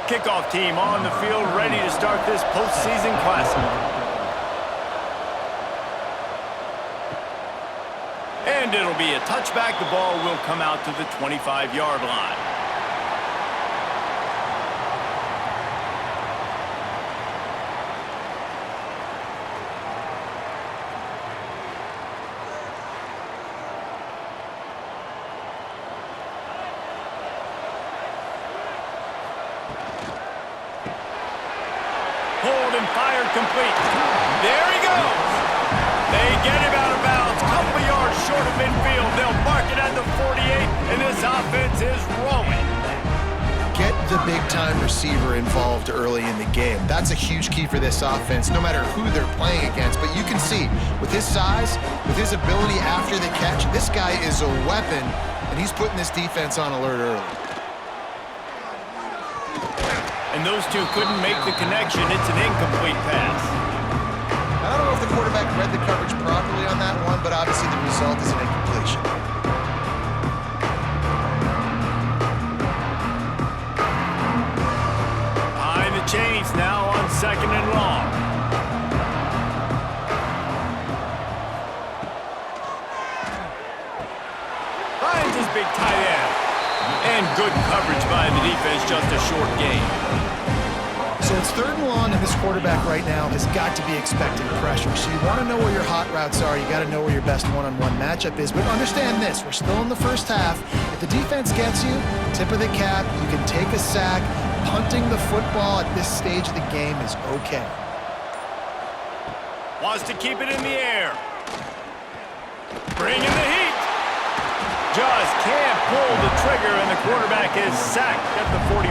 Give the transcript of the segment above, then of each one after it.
kickoff team on the field ready to start this postseason classic. And it'll be a touchback. The ball will come out to the 25-yard line. Hold and fired complete. There he goes. They get him out of bounds. Couple yards short of midfield. They'll mark it at the 48, and this offense is rolling. Get the big-time receiver involved early in the game. That's a huge key for this offense, no matter who they're playing against. But you can see, with his size, with his ability after the catch, this guy is a weapon, and he's putting this defense on alert early. And those two couldn't make the connection. It's an incomplete pass. I don't know if the quarterback read the coverage properly on that one, but obviously the result is an incompletion. Behind the chains now on 2nd and long. Finds his big tight end. And good coverage by the defense, just a short gain. So it's 3rd and long, and this quarterback right now has got to be expecting pressure. So you want to know where your hot routes are. You got to know where your best one-on-one matchup is. But understand this, we're still in the first half. If the defense gets you, tip of the cap, you can take a sack. Punting the football at this stage of the game is okay. Wants to keep it in the air. Bringing the heat. Just can't pull the trigger, and the quarterback is sacked at the 41.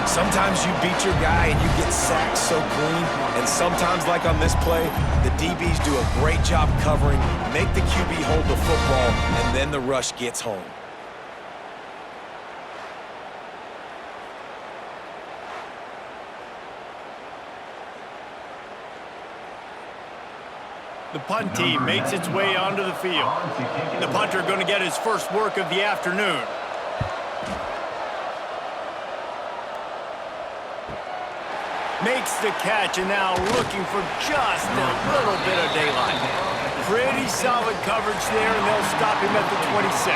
Sometimes you beat your guy and you get sacked so clean, and sometimes, like on this play, the DBs do a great job covering, make the QB hold the football, and then the rush gets home. The punt team makes its way onto the field. The punter going to get his first work of the afternoon. Makes the catch, and now looking for just a little bit of daylight. Pretty solid coverage there, and they'll stop him at the 26.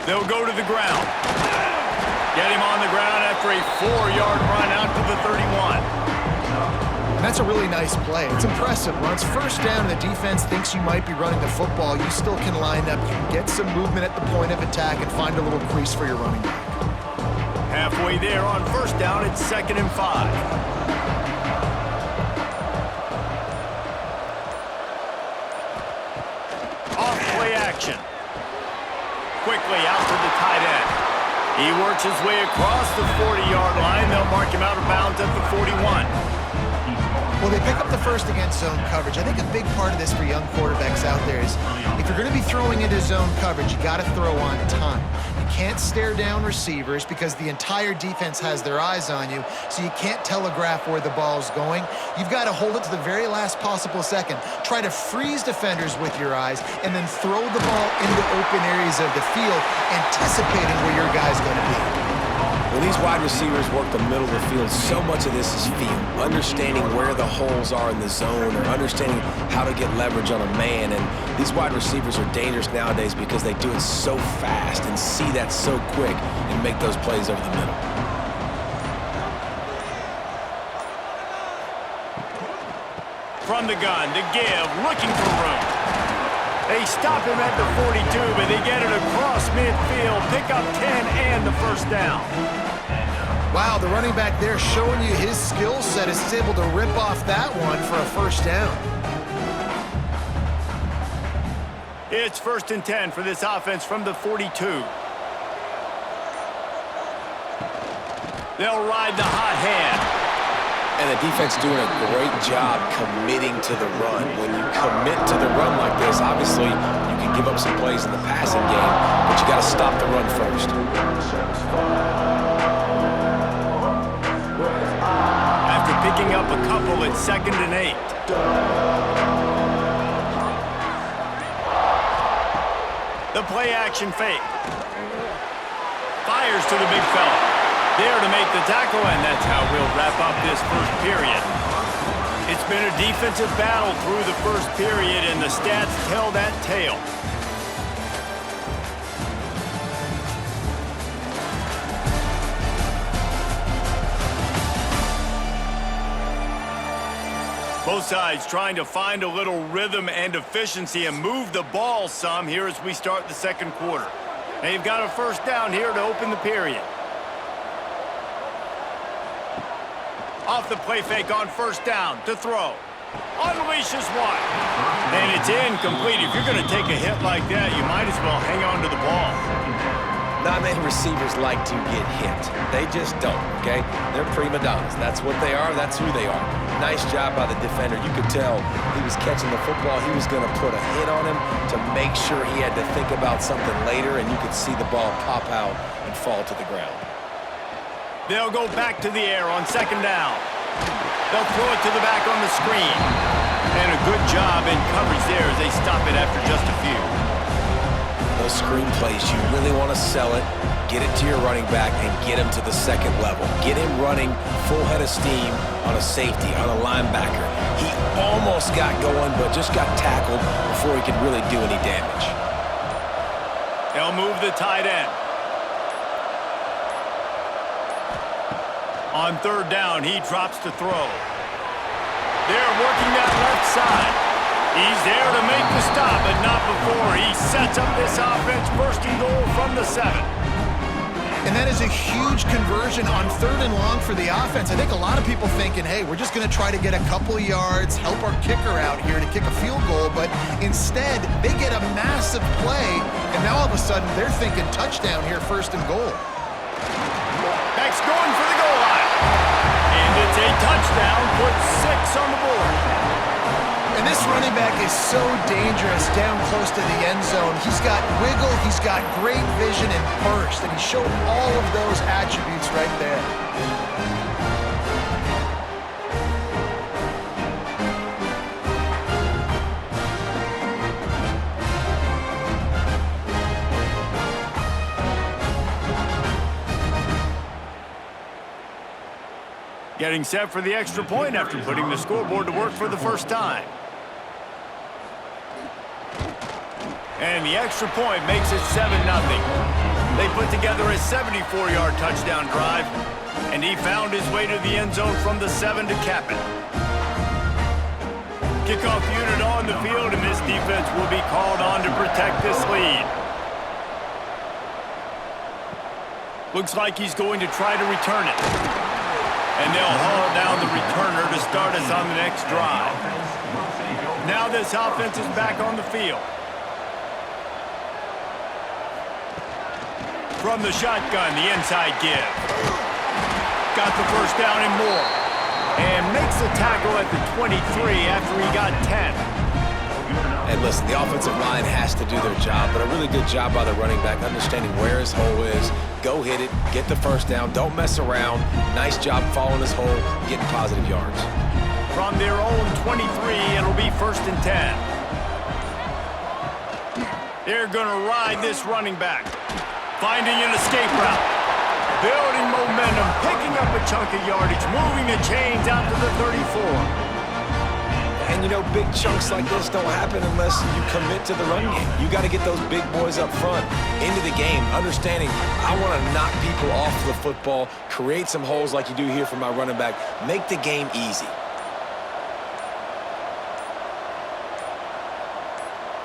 They'll go to the ground. Get him on the ground after a 4-yard run out to the 31. And that's a really nice play. It's impressive. When it's 1st down and the defense thinks you might be running the football, you still can line up. You can get some movement at the point of attack and find a little crease for your running back. Halfway there on 1st down, it's 2nd and 5. Off play action. Quickly out to the tight end. He works his way across the 40-yard line. They'll mark him out of bounds at the 41. Well, they pick up the first against zone coverage. I think a big part of this for young quarterbacks out there is if you're going to be throwing into zone coverage, you got to throw on time. You can't stare down receivers because the entire defense has their eyes on you, so you can't telegraph where the ball's going. You've got to hold it to the very last possible second. Try to freeze defenders with your eyes and then throw the ball into open areas of the field, anticipating where your guy's going to be. When these wide receivers work the middle of the field, so much of this is feel. Understanding where the holes are in the zone or understanding how to get leverage on a man. And these wide receivers are dangerous nowadays because they do it so fast and see that so quick and make those plays over the middle. From the gun to give, looking for room. They stop him at the 42, but they get it across midfield, pick up 10 and the 1st down. Wow, the running back there showing you his skill set is able to rip off that one for a 1st down. It's 1st and 10 for this offense from the 42. They'll ride the hot hand. And the defense doing a great job committing to the run. When you commit to the run like this, obviously you can give up some plays in the passing game, but you got to stop the run first. picking up a couple at 2nd and 8. The play action fake. Fires to the big fella. There to make the tackle, and that's how we'll wrap up this first period. It's been a defensive battle through the first period, and the stats tell that tale. Both sides trying to find a little rhythm and efficiency and move the ball some here as we start the second quarter. They've got a first down here to open the period. Off the play fake on first down to throw. Unleashes one. And it's incomplete. If you're going to take a hit like that, you might as well hang on to the ball. Not many receivers like to get hit. They just don't, okay? They're prima donnas. That's what they are. That's who they are. Nice job by the defender. You could tell he was catching the football. He was going to put a hit on him to make sure he had to think about something later, and you could see the ball pop out and fall to the ground. They'll go back to the air on second down. They'll throw it to the back on the screen. And a good job in coverage there as they stop it after just a few. Those screen plays, you really want to sell it, get it to your running back, and get him to the second level. Get him running full head of steam on a safety, on a linebacker. He almost got going, but just got tackled before he could really do any damage. They'll move the tight end. On third down, he drops to throw. They're working that left side. He's there to make the stop, but not before he sets up this offense. First and goal from the 7. And that is a huge conversion on third and long for the offense. I think a lot of people thinking, hey, we're just going to try to get a couple yards, help our kicker out here to kick a field goal. But instead, they get a massive play, and now all of a sudden they're thinking touchdown here, first and goal. Beck's going for the goal line. And it's a touchdown, puts 6 on the board. And this running back is so dangerous down close to the end zone. He's got wiggle, he's got great vision and burst, and he showed all of those attributes right there. Getting set for the extra point after putting the scoreboard to work for the first time. And the extra point makes it 7-0. They put together a 74-yard touchdown drive, and he found his way to the end zone from the 7 to cap it. Kickoff unit on the field, and this defense will be called on to protect this lead. Looks like he's going to try to return it. And they'll haul down the returner to start us on the next drive. Now this offense is back on the field. From the shotgun, the inside give. Got the first down and more. And makes the tackle at the 23 after he got 10. And listen, the offensive line has to do their job, but a really good job by the running back, understanding where his hole is. Go hit it, get the first down, don't mess around. Nice job following his hole, getting positive yards. From their own 23, it'll be first and 10. They're gonna ride this running back. Finding an escape route. Building momentum, picking up a chunk of yardage, moving the chains out to the 34. And, you know, big chunks like this don't happen unless you commit to the run game. You got to get those big boys up front into the game, understanding I want to knock people off the football, create some holes like you do here for my running back, make the game easy.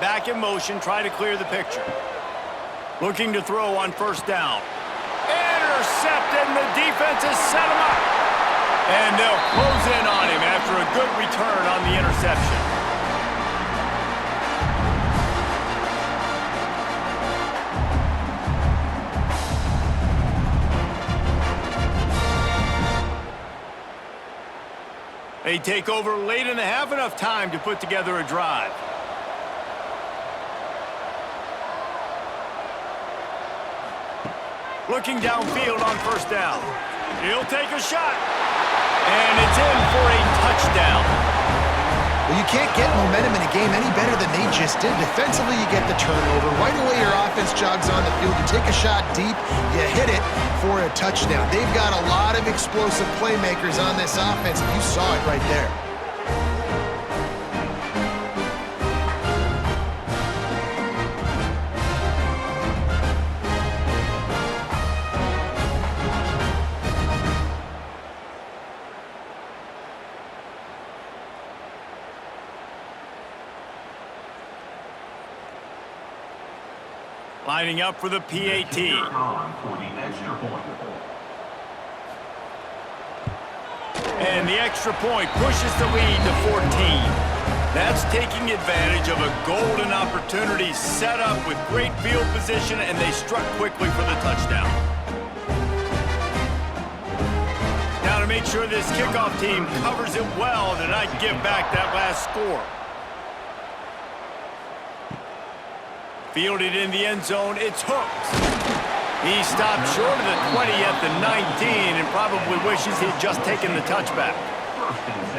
Back in motion, try to clear the picture. Looking to throw on first down. Intercepted, and the defense has set him up. And they'll close in on him after a good return on the interception. They take over late and have enough time to put together a drive. Looking downfield on first down. He'll take a shot. And it's in for a touchdown. Well, you can't get momentum in a game any better than they just did. Defensively, you get the turnover. Right away, your offense jogs on the field. You take a shot deep, you hit it for a touchdown. They've got a lot of explosive playmakers on this offense, and you saw it right there. Lining up for the PAT. And the extra point pushes the lead to 14. That's taking advantage of a golden opportunity set up with great field position, and they struck quickly for the touchdown. Now to make sure this kickoff team covers it well to not give back that last score. Fielded in the end zone, it's hooked. He stopped short of the 20 at the 19 and probably wishes he'd just taken the touchback.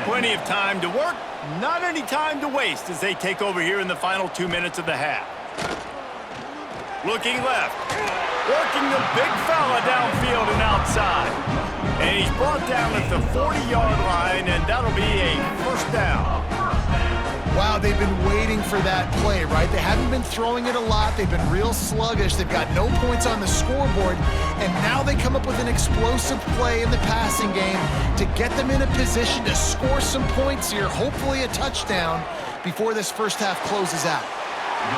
Plenty of time to work, not any time to waste as they take over here in the final 2 minutes of the half. Looking left, working the big fella downfield and outside. And he's brought down at the 40-yard line, and that'll be a first down. Wow, they've been waiting for that play, right? They haven't been throwing it a lot. They've been real sluggish. They've got no points on the scoreboard. And now they come up with an explosive play in the passing game to get them in a position to score some points here, hopefully a touchdown, before this first half closes out.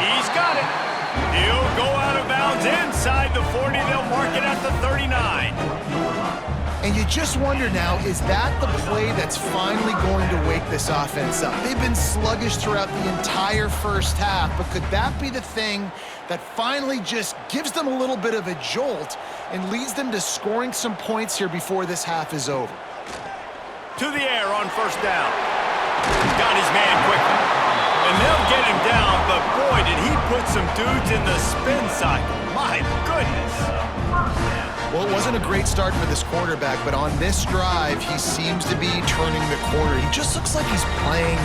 He's got it. He'll go out of bounds inside the 40. They'll mark it at the 39. And you just wonder now, is that the play that's finally going to wake this offense up? They've been sluggish throughout the entire first half, but could that be the thing that finally just gives them a little bit of a jolt and leads them to scoring some points here before this half is over? To the air on first down. Got his man quickly. And they'll get him down, but boy, did he put some dudes in the spin cycle. My goodness. Well, it wasn't a great start for this quarterback, but on this drive, he seems to be turning the corner. He just looks like he's playing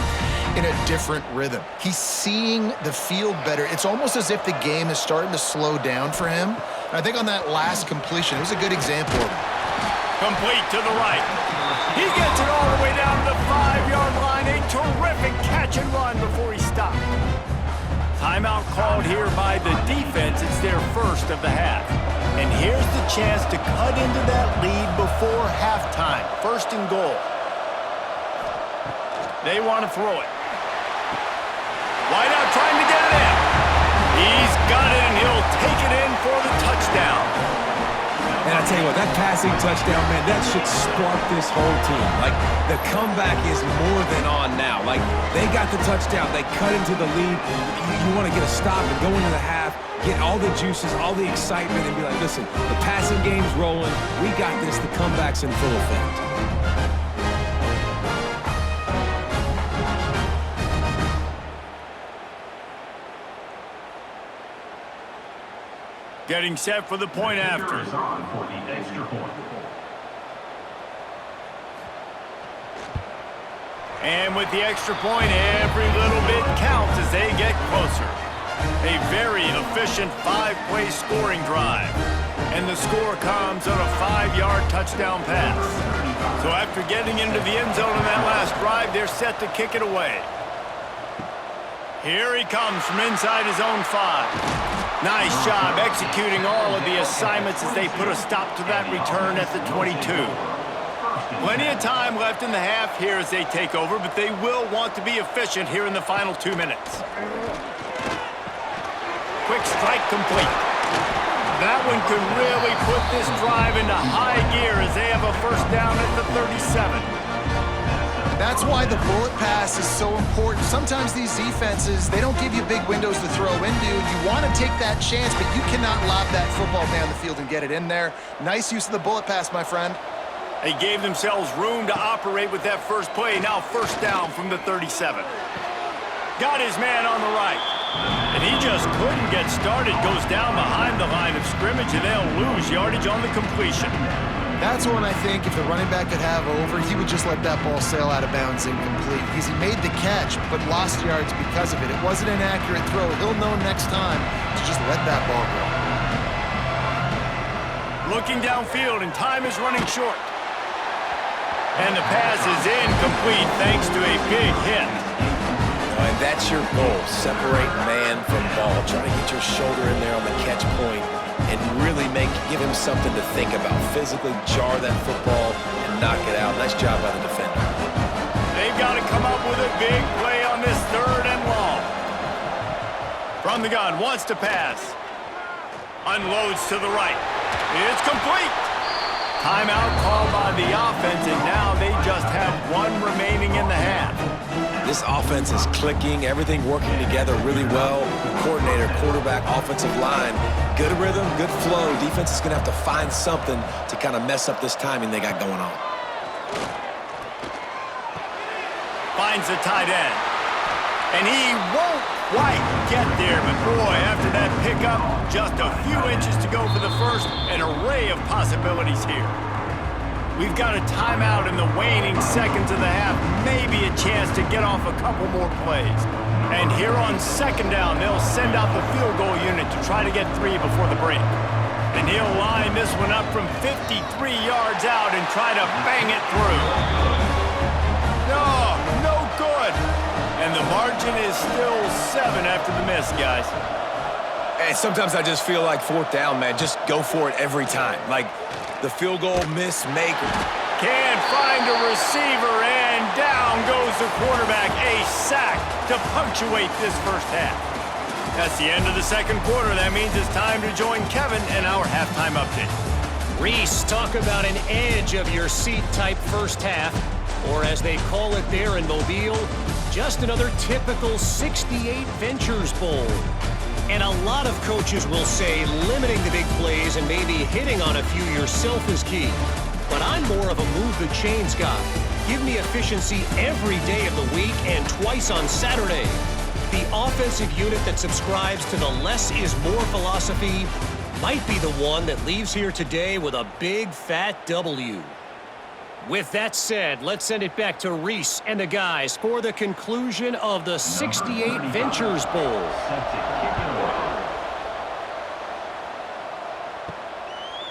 in a different rhythm. He's seeing the field better. It's almost as if the game is starting to slow down for him. And I think on that last completion, it was a good example of it. Complete to the right. He gets it all the way down to the 5-yard line. A terrific catch and run before he stopped. Timeout called here by the defense. It's their first of the half. And here's the chance to cut into that lead before halftime. First and goal. They want to throw it. Wide out trying to get it in. He's got it, and he'll take it in for the touchdown. And I tell you what, that passing touchdown, man, that should spark this whole team. Like, the comeback is more than on now. Like, they got the touchdown. They cut into the lead. You want to get a stop and go into the half, get all the juices, all the excitement, and be like, listen, the passing game's rolling. We got this. The comeback's in full effect. Getting set for the point after. And with the extra point, every little bit counts as they get closer. A very efficient 5-play scoring drive. And the score comes on a 5-yard touchdown pass. So after getting into the end zone in that last drive, they're set to kick it away. Here he comes from inside his own 5. Nice job executing all of the assignments as they put a stop to that return at the 22. Plenty of time left in the half here as they take over, but they will want to be efficient here in the final 2 minutes. Quick strike complete. That one could really put this drive into high gear as they have a first down at the 37. That's why the bullet pass is so important. Sometimes these defenses, they don't give you big windows to throw into. You want to take that chance, but you cannot lob that football down the field and get it in there. Nice use of the bullet pass, my friend. They gave themselves room to operate with that first play. Now first down from the 37. Got his man on the right. And he just couldn't get started. Goes down behind the line of scrimmage, and they'll lose yardage on the completion. That's one I think if the running back could have over, he would just let that ball sail out of bounds incomplete because he made the catch but lost yards because of it. It wasn't an accurate throw. He'll know next time to just let that ball go. Looking downfield, and time is running short. And the pass is incomplete thanks to a big hit. And that's your goal. Separate man from ball. Try to get your shoulder in there on the catch point and really give him something to think about. Physically jar that football and knock it out. Nice job by the defender. They've got to come up with a big play on this 3rd and long. From the gun, wants to pass. Unloads to the right. It's complete. Timeout called by the offense, and now they just have 1 remaining in the half. This offense is clicking, everything working together really well. Coordinator, quarterback, offensive line, good rhythm, good flow. Defense is going to have to find something to kind of mess up this timing they got going on. Finds the tight end. And he won't quite get there, but boy, after that pickup, just a few inches to go for the first, an array of possibilities here. We've got a timeout in the waning seconds of the half, maybe a chance to get off a couple more plays. And here on 2nd down, they'll send out the field goal unit to try to get 3 before the break. And he'll line this one up from 53 yards out and try to bang it through. No good. And the margin is still 7 after the miss, guys. Hey, sometimes I just feel like 4th down, man. Just go for it every time. Like the field goal miss, make. Can't find a receiver, and down goes the quarterback. A sack to punctuate this first half. That's the end of the 2nd quarter. That means it's time to join Kevin in our halftime update. Reese, talk about an edge of your seat type first half, or as they call it there in Mobile, just another typical 68 Ventures Bowl. And a lot of coaches will say limiting the big plays and maybe hitting on a few yourself is key. But I'm more of a move the chains guy. Give me efficiency every day of the week and twice on Saturday. The offensive unit that subscribes to the less is more philosophy might be the one that leaves here today with a big fat W. With that said, let's send it back to Reese and the guys for the conclusion of the 68 Ventures Bowl.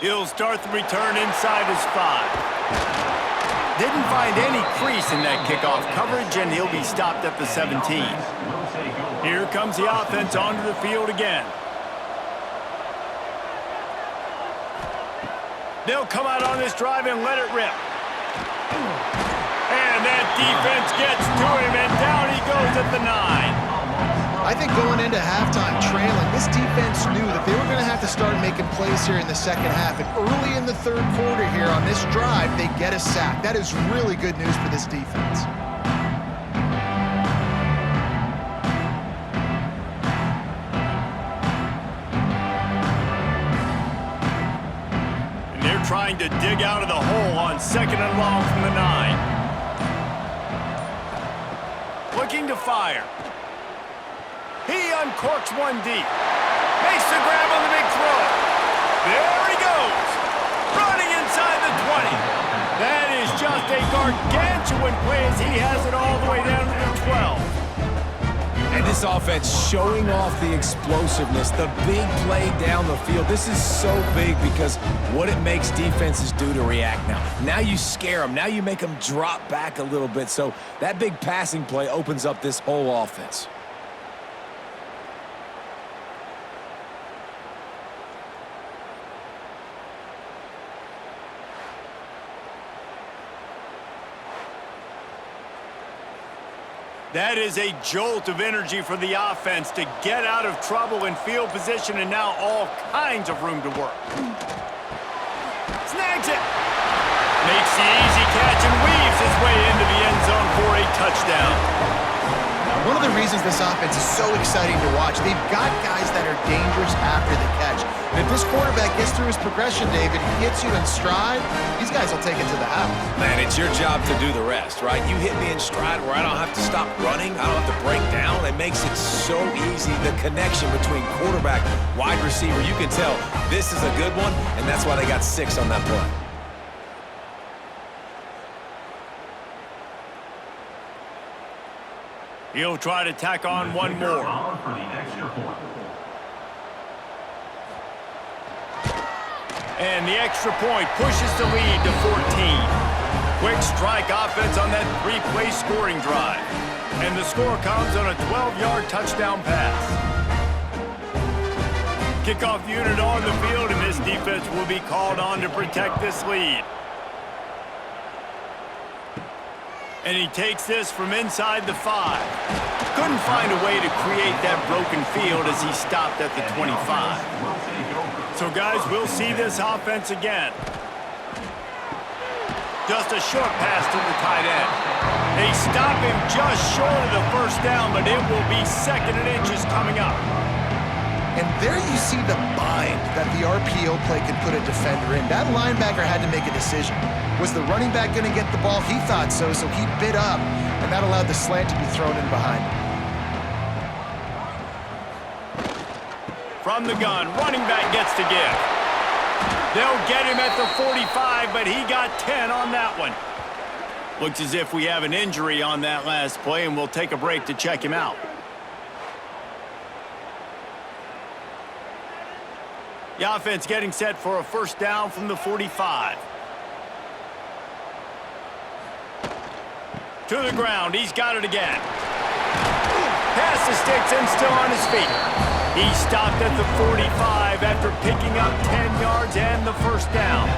He'll start the return inside his 5. Didn't find any crease in that kickoff coverage, and he'll be stopped at the 17. Here comes the offense onto the field again. They'll come out on this drive and let it rip. And that defense gets to him, and down he goes at the 9. I think going into halftime trailing, this defense knew that they were going to have to start making plays here in the 2nd half. And early in the 3rd quarter here on this drive, they get a sack. That is really good news for this defense. And they're trying to dig out of the hole on 2nd and long from the 9. Looking to fire. He uncorks one deep. Makes the grab on the big throw. There he goes. Running inside the 20. That is just a gargantuan play as he has it all the way down to the 12. And this offense showing off the explosiveness, the big play down the field. This is so big because what it makes defenses do to react now. Now you scare them. Now you make them drop back a little bit. So that big passing play opens up this whole offense. That is a jolt of energy for the offense to get out of trouble in field position, and now all kinds of room to work. Snags it. Makes the easy catch and weaves his way into the end zone for a touchdown. One of the reasons this offense is so exciting to watch, they've got guys that are dangerous after the catch. And if this quarterback gets through his progression, David, he hits you in stride, these guys will take it to the house. Man, it's your job to do the rest, right? You hit me in stride where I don't have to stop running, I don't have to break down. It makes it so easy, the connection between quarterback, wide receiver. You can tell this is a good one, and that's why they got 6 on that play. He'll try to tack on one more. And the extra point pushes the lead to 14. Quick strike offense on that three-play scoring drive. And the score comes on a 12-yard touchdown pass. Kickoff unit on the field, and this defense will be called on to protect this lead. And he takes this from inside the 5. Couldn't find a way to create that broken field as he stopped at the 25. So, guys, we'll see this offense again. Just a short pass to the tight end. They stop him just short of the first down, but it will be 2nd and inches coming up. And there you see the bind that the RPO play can put a defender in. That linebacker had to make a decision. Was the running back going to get the ball? He thought so, so he bit up, and that allowed the slant to be thrown in behind him. From the gun, running back gets to give. They'll get him at the 45, but he got 10 on that one. Looks as if we have an injury on that last play, and we'll take a break to check him out. The offense getting set for a first down from the 45. To the ground, he's got it again. Pass the sticks and still on his feet. He stopped at the 45 after picking up 10 yards and the first down.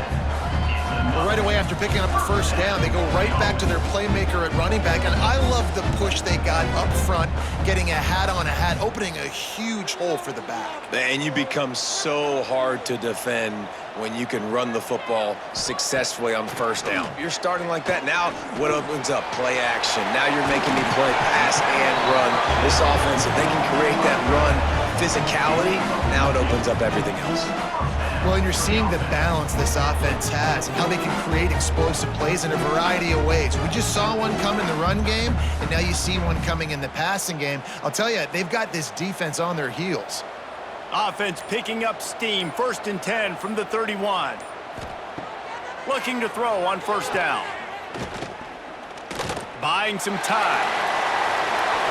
Well, right away after picking up the first down, they go right back to their playmaker at running back, and I love the push they got up front, getting a hat on a hat, opening a huge hole for the back. And you become so hard to defend when you can run the football successfully on first down. You're starting like that. Now what opens up? Play action. Now you're making me play pass and run. This offense, if they can create that run physicality, now it opens up everything else. Well, and you're seeing the balance this offense has and how they can create explosive plays in a variety of ways. We just saw one come in the run game, and now you see one coming in the passing game. I'll tell you, they've got this defense on their heels. Offense picking up steam, 1st and 10 from the 31. Looking to throw on first down. Buying some time.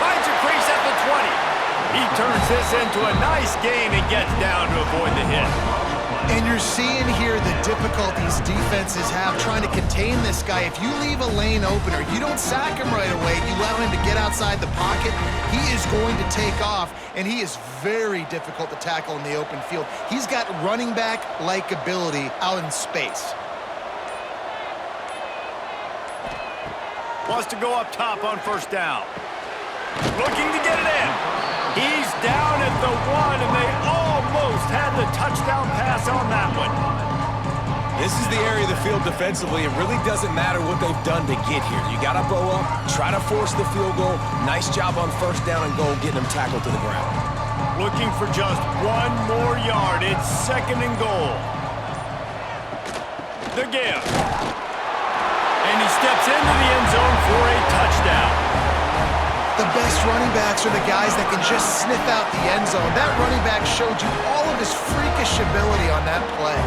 Finds a crease at the 20. He turns this into a nice gain and gets down to avoid the hit. And you're seeing here the difficulties defenses have trying to contain this guy. If you leave a lane open or you don't sack him right away, you allow him to get outside the pocket, he is going to take off, and he is very difficult to tackle in the open field. He's got running back-like ability out in space. Wants to go up top on first down. Looking to get it in. He's down at the 1, and they almost had the touchdown pass on that one. This is the area of the field defensively. It really doesn't matter what they've done to get here. You got to bow up, try to force the field goal. Nice job on first down and goal, getting them tackled to the ground. Looking for just 1 more yard. It's 2nd and goal. The give. And he steps into the end zone for a touchdown. The best running backs are the guys that can just sniff out the end zone. That running back showed you all of his freakish ability on that play.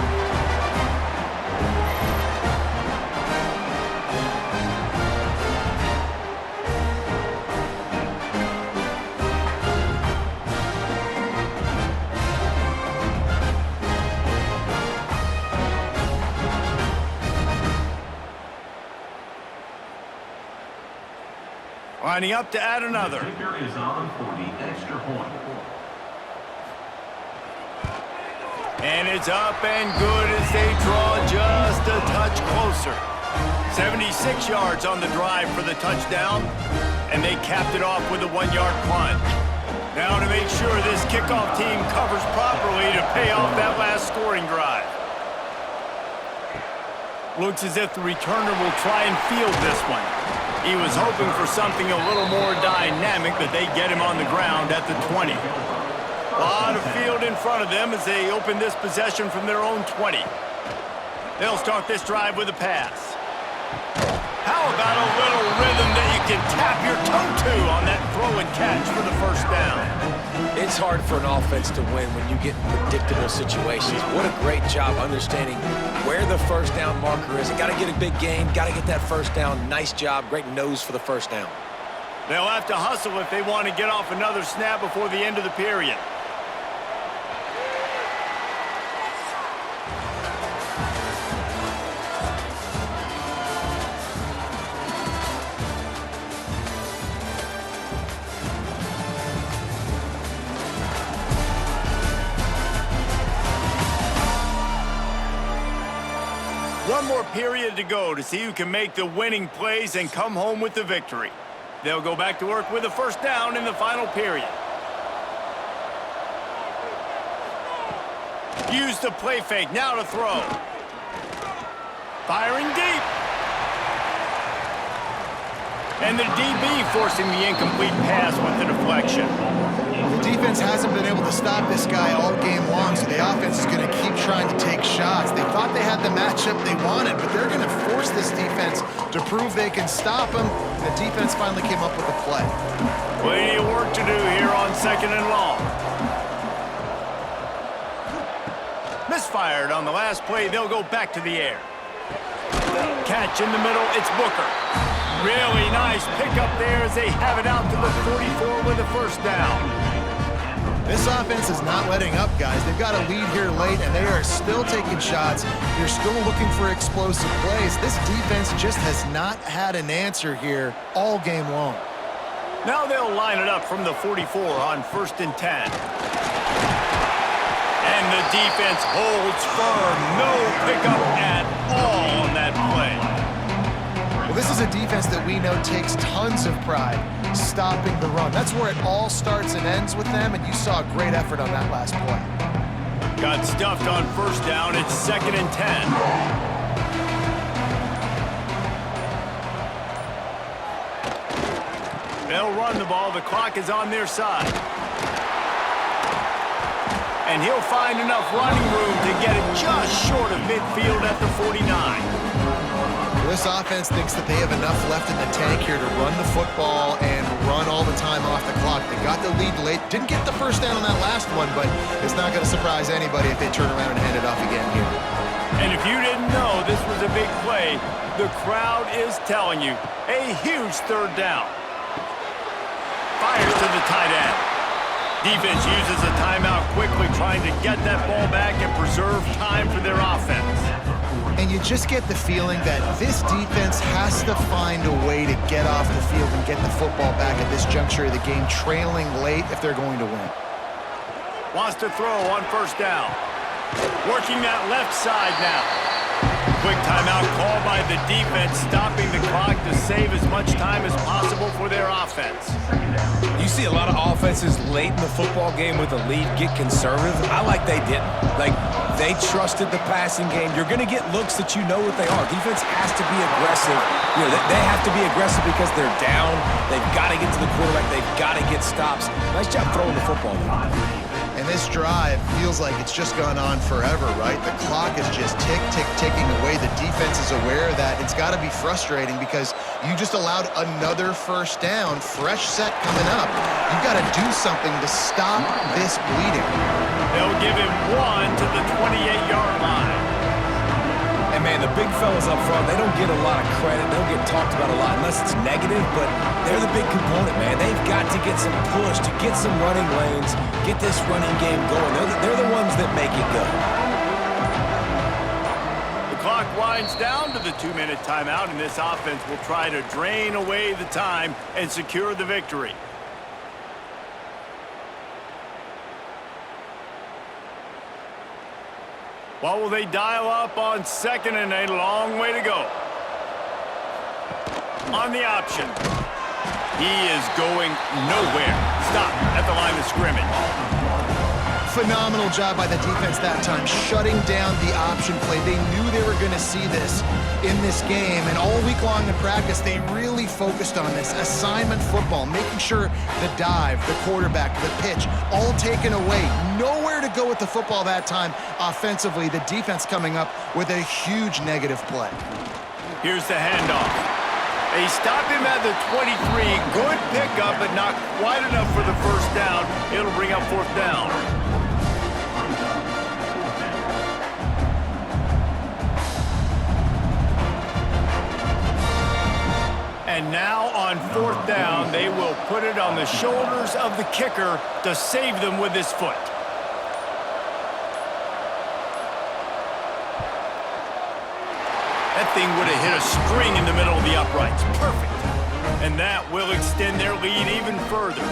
Lining up to add another. Is on for the extra point. And it's up and good as they draw just a touch closer. 76 yards on the drive for the touchdown, and they capped it off with a 1-yard plunge. Now to make sure this kickoff team covers properly to pay off that last scoring drive. Looks as if the returner will try and field this one. He was hoping for something a little more dynamic, but they get him on the ground at the 20. A lot of field in front of them as they open this possession from their own 20. They'll start this drive with a pass. How about a little rhythm that you can tap your toe to on that throw and catch for the first down? It's hard for an offense to win when you get in predictable situations. What a great job understanding where the first down marker is. You got to get a big gain, got to get that first down. Nice job, great nose for the first down. They'll have to hustle if they want to get off another snap before the end of the period. One more period to go to see who can make the winning plays and come home with the victory. They'll go back to work with a first down in the final period. Use the play fake, now to throw. Firing deep. And the DB forcing the incomplete pass with the deflection. The defense hasn't been able to stop this guy all game long, so the offense is going to keep trying to take shots. They thought they had the matchup they wanted, but they're going to force this defense to prove they can stop him. The defense finally came up with a play. Plenty of work to do here on 2nd and long. Misfired on the last play. They'll go back to the air. Catch in the middle. It's Booker. Really nice pickup there as they have it out to the 44 with a first down. This offense is not letting up, guys. They've got a lead here late, and they are still taking shots. They're still looking for explosive plays. This defense just has not had an answer here all game long. Now they'll line it up from the 44 on 1st and 10. And the defense holds firm. No pickup at all on that play. Well, this is a defense that we know takes tons of pride stopping the run. That's where it all starts and ends with them, and you saw a great effort on that last play. Got stuffed on first down. It's 2nd and 10. They'll run the ball. The clock is on their side. And he'll find enough running room to get it just short of midfield at the 49. This offense thinks that they have enough left in the tank here to run the football and run all the time off the clock. They got the lead late. Didn't get the first down on that last one, but it's not going to surprise anybody if they turn around and hand it off again here. And if you didn't know this was a big play, the crowd is telling you. A huge 3rd down. Fires to the tight end. Defense uses a timeout quickly, trying to get that ball back and preserve time for their offense. And you just get the feeling that this defense has to find a way to get off the field and get the football back at this juncture of the game, trailing late if they're going to win. Wants to throw on first down. Working that left side now. Quick timeout call by the defense, stopping the clock to save as much time as possible for their offense. You see a lot of offenses late in the football game with a lead get conservative. I like they didn't. Like, they trusted the passing game. You're going to get looks that you know what they are. Defense has to be aggressive. You know, they have to be aggressive because they're down. They've got to get to the quarterback. They've got to get stops. Nice job throwing the football. And this drive feels like it's just gone on forever, right? The clock is just ticking away. The defense is aware of that. It's got to be frustrating because you just allowed another first down, fresh set coming up. You've got to do something to stop this bleeding. They'll give him one to the 28-yard line. And, man, the big fellas up front, they don't get a lot of credit. They don't get talked about a lot unless it's negative, but they're the big component, man. They've got to get some push, to get some running lanes, get this running game going. They're the ones that make it go. The clock winds down to the 2-minute timeout, and this offense will try to drain away the time and secure the victory. What will they dial up on 2nd and a long way to go? On the option. He is going nowhere. Stop at the line of scrimmage. Phenomenal job by the defense that time, shutting down the option play. They knew they were going to see this in this game, and all week long in practice, they really focused on this assignment football, making sure the dive, the quarterback, the pitch, all taken away. Nowhere to go with the football that time offensively. The defense coming up with a huge negative play. Here's the handoff. They stop him at the 23. Good pickup, but not quite enough for the first down. It'll bring up 4th down. And now on 4th down, they will put it on the shoulders of the kicker to save them with his foot. That thing would have hit a string in the middle of the uprights. Perfect. And that will extend their lead even further.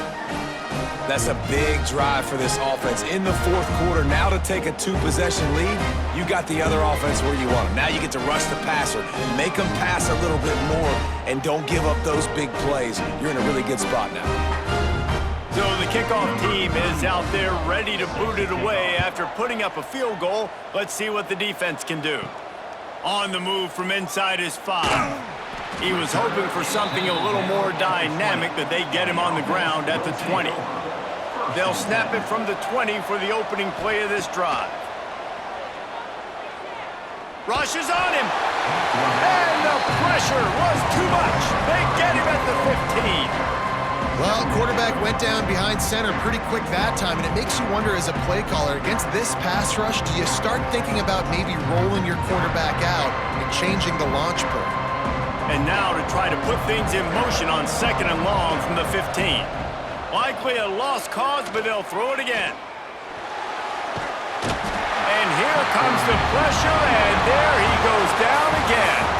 That's a big drive for this offense in the 4th quarter. Now to take a 2-possession lead, you got the other offense where you want them. Now you get to rush the passer, make them pass a little bit more, and don't give up those big plays. You're in a really good spot now. So the kickoff team is out there ready to boot it away after putting up a field goal. Let's see what the defense can do. On the move from inside his 5. He was hoping for something a little more dynamic, that they get him on the ground at the 20. They'll snap it from the 20 for the opening play of this drive. Rushes on him. And the pressure was too much. They get him at the 15. Well, quarterback went down behind center pretty quick that time, and it makes you wonder as a play caller, against this pass rush, do you start thinking about maybe rolling your quarterback out and changing the launch point? And now to try to put things in motion on 2nd and long from the 15. Likely a lost cause, but they'll throw it again. And here comes the pressure, and there he goes down again.